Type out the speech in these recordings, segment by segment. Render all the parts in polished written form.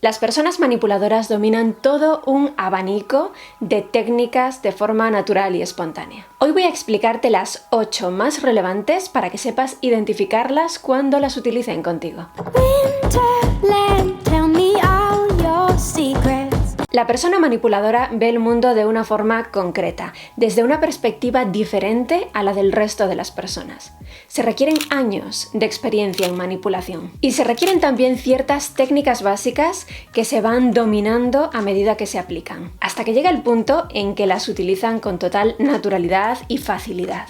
Las personas manipuladoras dominan todo un abanico de técnicas de forma natural y espontánea. Hoy voy a explicarte las 8 más relevantes para que sepas identificarlas cuando las utilicen contigo. Winterland, tell me all your secrets. La persona manipuladora ve el mundo de una forma concreta, desde una perspectiva diferente a la del resto de las personas. Se requieren años de experiencia en manipulación y se requieren también ciertas técnicas básicas que se van dominando a medida que se aplican, hasta que llega el punto en que las utilizan con total naturalidad y facilidad.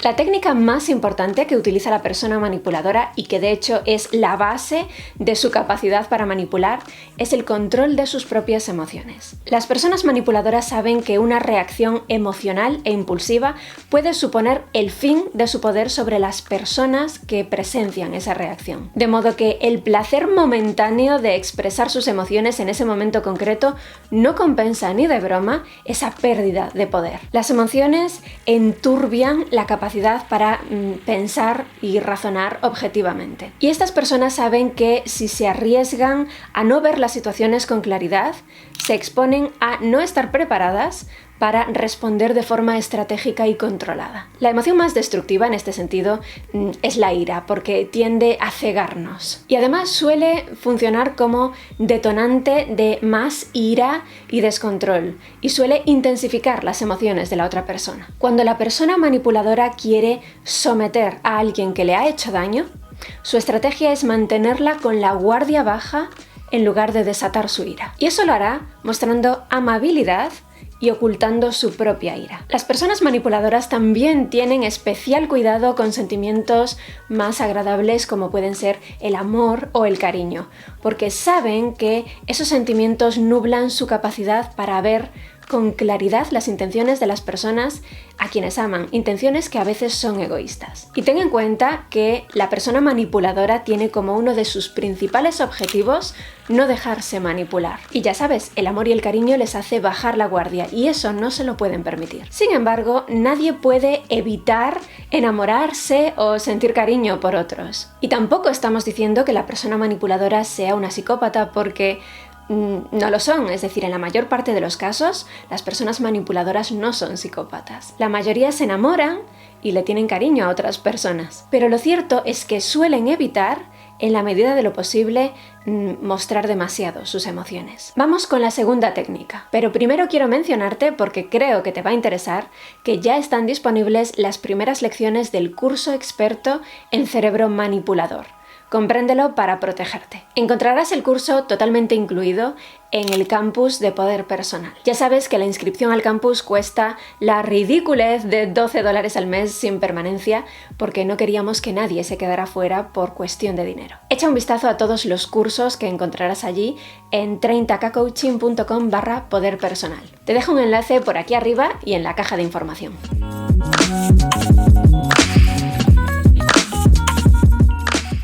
La técnica más importante que utiliza la persona manipuladora y que de hecho es la base de su capacidad para manipular es el control de sus propias emociones. Las personas manipuladoras saben que una reacción emocional e impulsiva puede suponer el fin de su poder sobre las personas que presencian esa reacción. De modo que el placer momentáneo de expresar sus emociones en ese momento concreto no compensa ni de broma esa pérdida de poder. Las emociones enturbian la capacidad para pensar y razonar objetivamente. Y estas personas saben que si se arriesgan a no ver las situaciones con claridad, se exponen a no estar preparadas para responder de forma estratégica y controlada. La emoción más destructiva en este sentido es la ira, porque tiende a cegarnos. Y además suele funcionar como detonante de más ira y descontrol, y suele intensificar las emociones de la otra persona. Cuando la persona manipuladora quiere someter a alguien que le ha hecho daño, su estrategia es mantenerla con la guardia baja en lugar de desatar su ira. Y eso lo hará mostrando amabilidad y ocultando su propia ira. Las personas manipuladoras también tienen especial cuidado con sentimientos más agradables como pueden ser el amor o el cariño, porque saben que esos sentimientos nublan su capacidad para ver con claridad las intenciones de las personas a quienes aman, intenciones que a veces son egoístas. Y ten en cuenta que la persona manipuladora tiene como uno de sus principales objetivos no dejarse manipular. Y ya sabes, el amor y el cariño les hace bajar la guardia y eso no se lo pueden permitir. Sin embargo, nadie puede evitar enamorarse o sentir cariño por otros. Y tampoco estamos diciendo que la persona manipuladora sea una psicópata porque no lo son, es decir, en la mayor parte de los casos, las personas manipuladoras no son psicópatas. La mayoría se enamoran y le tienen cariño a otras personas. Pero lo cierto es que suelen evitar, en la medida de lo posible, mostrar demasiado sus emociones. Vamos con la segunda técnica. Pero primero quiero mencionarte, porque creo que te va a interesar, que ya están disponibles las primeras lecciones del curso experto en cerebro manipulador. Compréndelo para protegerte. Encontrarás el curso totalmente incluido en el campus de Poder Personal. Ya sabes que la inscripción al campus cuesta la ridiculez de $12 al mes sin permanencia, porque no queríamos que nadie se quedara fuera por cuestión de dinero. Echa un vistazo a todos los cursos que encontrarás allí en 30kcoaching.com/poderpersonal. Te dejo un enlace por aquí arriba y en la caja de información.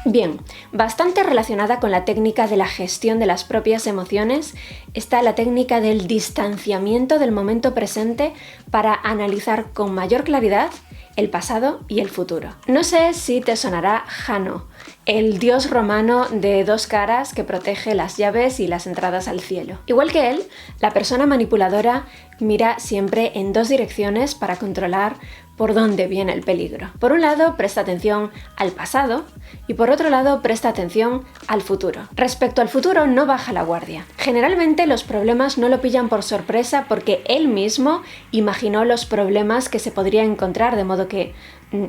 Bien, bastante relacionada con la técnica de la gestión de las propias emociones está la técnica del distanciamiento del momento presente para analizar con mayor claridad el pasado y el futuro. No sé si te sonará Jano, el dios romano de 2 caras que protege las llaves y las entradas al cielo. Igual que él, la persona manipuladora mira siempre en 2 direcciones para controlar por dónde viene el peligro. Por un lado, presta atención al pasado y por otro lado, presta atención al futuro. Respecto al futuro, no baja la guardia. Generalmente los problemas no lo pillan por sorpresa porque él mismo imaginó los problemas que se podría encontrar, de modo que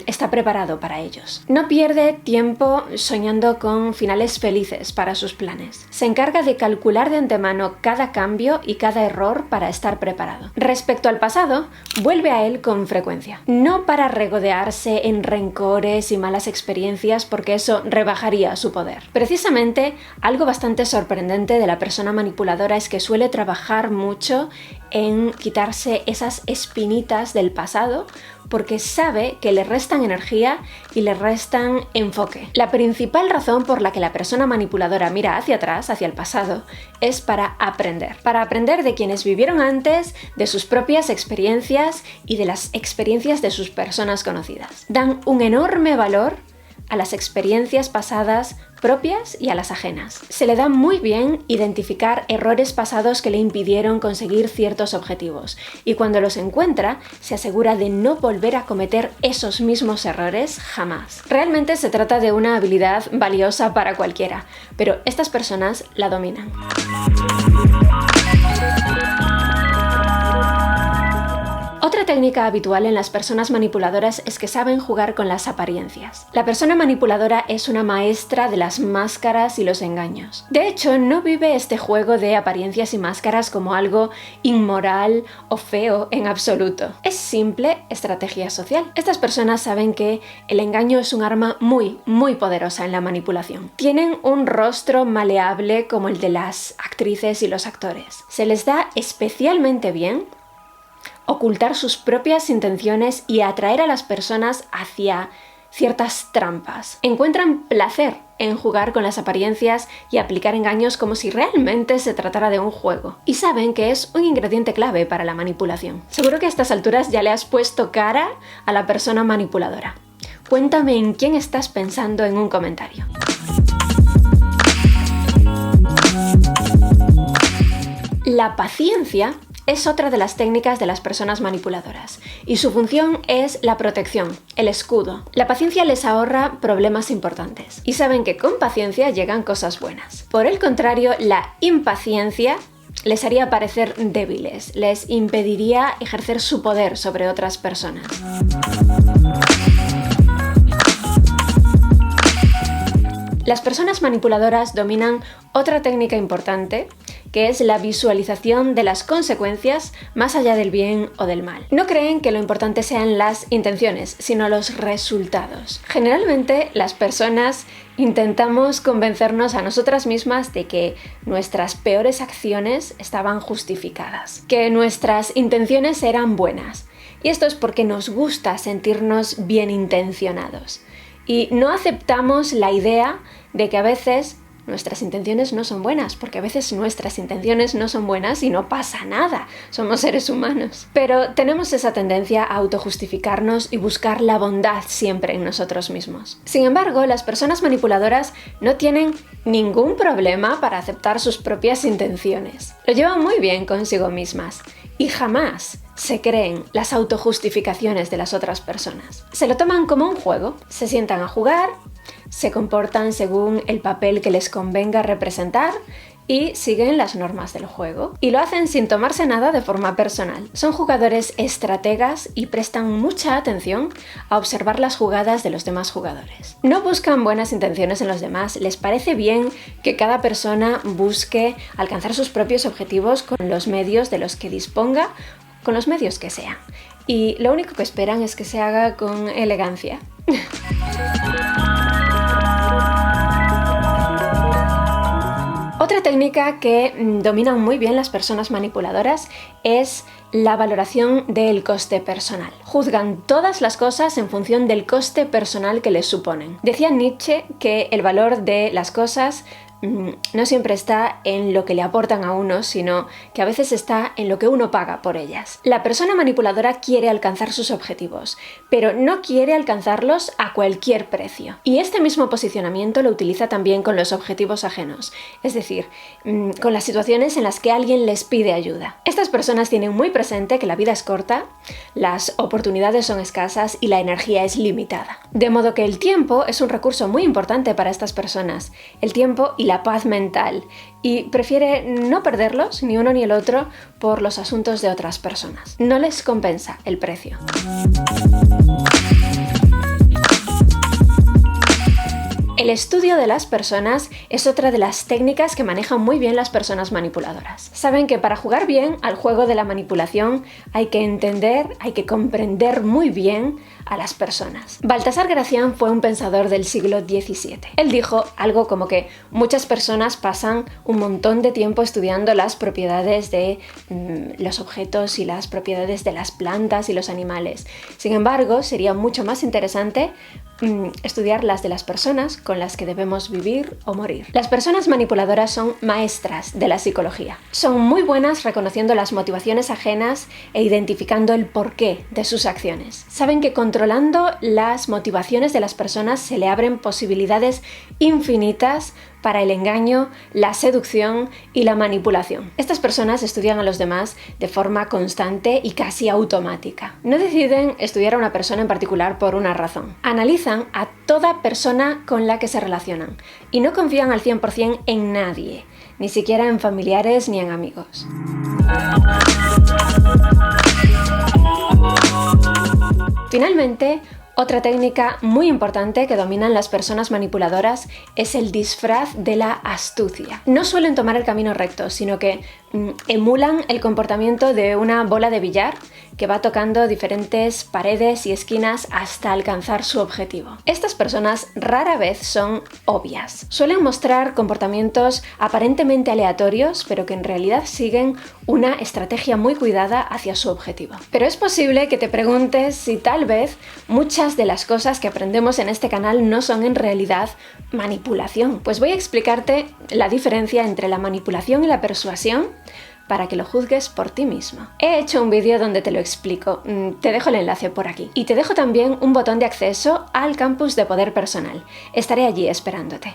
está preparado para ellos. No pierde tiempo soñando con finales felices para sus planes. Se encarga de calcular de antemano cada cambio y cada error para estar preparado. Respecto al pasado, vuelve a él con frecuencia. No para regodearse en rencores y malas experiencias, porque eso rebajaría su poder. Precisamente, algo bastante sorprendente de la persona manipuladora es que suele trabajar mucho en quitarse esas espinitas del pasado, porque sabe que le restan energía y le restan enfoque. La principal razón por la que la persona manipuladora mira hacia atrás, hacia el pasado, es para aprender de quienes vivieron antes, de sus propias experiencias y de las experiencias de sus personas conocidas. Dan un enorme valor a las experiencias pasadas propias y a las ajenas. Se le da muy bien identificar errores pasados que le impidieron conseguir ciertos objetivos y cuando los encuentra se asegura de no volver a cometer esos mismos errores jamás. Realmente se trata de una habilidad valiosa para cualquiera, pero estas personas la dominan. Otra técnica habitual en las personas manipuladoras es que saben jugar con las apariencias. La persona manipuladora es una maestra de las máscaras y los engaños. De hecho, no vive este juego de apariencias y máscaras como algo inmoral o feo en absoluto. Es simple estrategia social. Estas personas saben que el engaño es un arma muy poderosa en la manipulación. Tienen un rostro maleable como el de las actrices y los actores. Se les da especialmente bien ocultar sus propias intenciones y atraer a las personas hacia ciertas trampas. Encuentran placer en jugar con las apariencias y aplicar engaños como si realmente se tratara de un juego. Y saben que es un ingrediente clave para la manipulación. Seguro que a estas alturas ya le has puesto cara a la persona manipuladora. Cuéntame en quién estás pensando en un comentario. La paciencia es otra de las técnicas de las personas manipuladoras y su función es la protección, el escudo. La paciencia les ahorra problemas importantes y saben que con paciencia llegan cosas buenas. Por el contrario, la impaciencia les haría parecer débiles, les impediría ejercer su poder sobre otras personas. Las personas manipuladoras dominan otra técnica importante, que es la visualización de las consecuencias más allá del bien o del mal. No creen que lo importante sean las intenciones, sino los resultados. Generalmente, las personas intentamos convencernos a nosotras mismas de que nuestras peores acciones estaban justificadas, que nuestras intenciones eran buenas. Y esto es porque nos gusta sentirnos bien intencionados. Y no aceptamos la idea de que a veces nuestras intenciones no son buenas, porque a veces nuestras intenciones no son buenas y no pasa nada, somos seres humanos. Pero tenemos esa tendencia a autojustificarnos y buscar la bondad siempre en nosotros mismos. Sin embargo, las personas manipuladoras no tienen ningún problema para aceptar sus propias intenciones. Lo llevan muy bien consigo mismas y jamás se creen las autojustificaciones de las otras personas. Se lo toman como un juego, se sientan a jugar, se comportan según el papel que les convenga representar y siguen las normas del juego. Y lo hacen sin tomarse nada de forma personal. Son jugadores estrategas y prestan mucha atención a observar las jugadas de los demás jugadores. No buscan buenas intenciones en los demás, les parece bien que cada persona busque alcanzar sus propios objetivos con los medios de los que disponga, con los medios que sean. Y lo único que esperan es que se haga con elegancia. Otra técnica que dominan muy bien las personas manipuladoras es la valoración del coste personal. Juzgan todas las cosas en función del coste personal que les suponen. Decía Nietzsche que el valor de las cosas no siempre está en lo que le aportan a uno, sino que a veces está en lo que uno paga por ellas. La persona manipuladora quiere alcanzar sus objetivos, pero no quiere alcanzarlos a cualquier precio. Y este mismo posicionamiento lo utiliza también con los objetivos ajenos, es decir, con las situaciones en las que alguien les pide ayuda. Estas personas tienen muy presente que la vida es corta, las oportunidades son escasas y la energía es limitada. De modo que el tiempo es un recurso muy importante para estas personas, el tiempo y la paz mental, y prefiere no perderlos, ni uno ni el otro, por los asuntos de otras personas. No les compensa el precio. El estudio de las personas es otra de las técnicas que manejan muy bien las personas manipuladoras. Saben que para jugar bien al juego de la manipulación hay que entender, hay que comprender muy bien a las personas. Baltasar Gracián fue un pensador del siglo XVII. Él dijo algo como que muchas personas pasan un montón de tiempo estudiando las propiedades de los objetos y las propiedades de las plantas y los animales. Sin embargo, sería mucho más interesante estudiar las de las personas con las que debemos vivir o morir. Las personas manipuladoras son maestras de la psicología. Son muy buenas reconociendo las motivaciones ajenas e identificando el porqué de sus acciones. Saben que controlan controlando las motivaciones de las personas se le abren posibilidades infinitas para el engaño, la seducción y la manipulación. Estas personas estudian a los demás de forma constante y casi automática. No deciden estudiar a una persona en particular por una razón. Analizan a toda persona con la que se relacionan y no confían al 100% en nadie, ni siquiera en familiares ni en amigos. Finalmente, otra técnica muy importante que dominan las personas manipuladoras es el disfraz de la astucia. No suelen tomar el camino recto, sino que emulan el comportamiento de una bola de billar que va tocando diferentes paredes y esquinas hasta alcanzar su objetivo. Estas personas rara vez son obvias. Suelen mostrar comportamientos aparentemente aleatorios, pero que en realidad siguen una estrategia muy cuidada hacia su objetivo. Pero es posible que te preguntes si tal vez muchas de las cosas que aprendemos en este canal no son en realidad manipulación. Pues voy a explicarte la diferencia entre la manipulación y la persuasión para que lo juzgues por ti mismo. He hecho un vídeo donde te lo explico, te dejo el enlace por aquí. Y te dejo también un botón de acceso al campus de poder personal. Estaré allí esperándote.